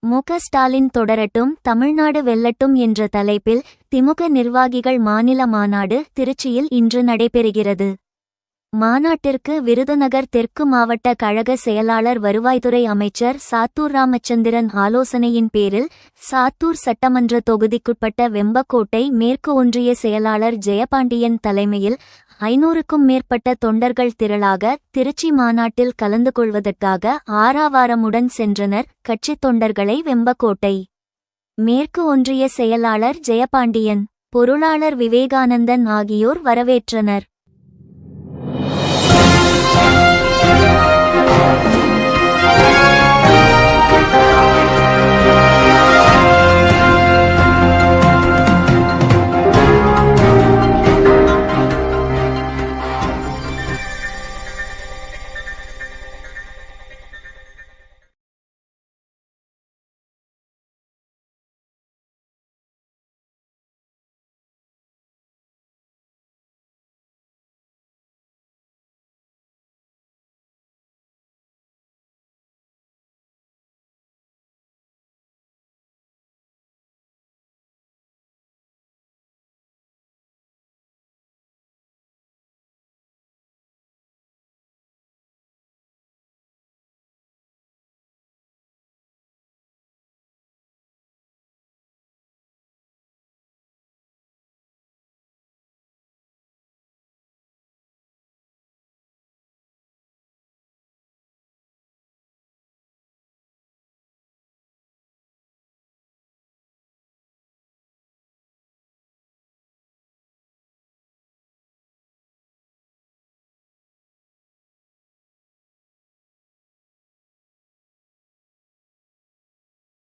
மு.க. ஸ்டாலின் தொடரட்டும், தமிழ்நாடு வெல்லட்டும் என்ற தலைப்பில் திமுக நிர்வாகிகள் மாநில மாநாடு திருச்சியில் இன்று நடைபெறுகிறது. மாநாட்டிற்கு விருதுநகர் தெற்கு மாவட்ட கழக செயலாளர் வருவாய்த்துறை அமைச்சர் சாத்தூர் ராமச்சந்திரன் ஆலோசனையின் பேரில் சாத்தூர் சட்டமன்ற தொகுதிக்குட்பட்ட வெம்பக்கோட்டை மேற்கு ஒன்றிய செயலாளர் ஜெயபாண்டியன் தலைமையில் 500க்கும் மேற்பட்ட தொண்டர்கள் திரளாக திருச்சி மாநாட்டில் கலந்து கொள்வதற்காக ஆரவாரமுடன் சென்றனர். கட்சித் தொண்டர்களை வெம்பக்கோட்டை மேற்கு ஒன்றிய செயலாளர் ஜெயபாண்டியன், பொருளாளர் விவேகானந்தன் ஆகியோர் வரவேற்றனர்.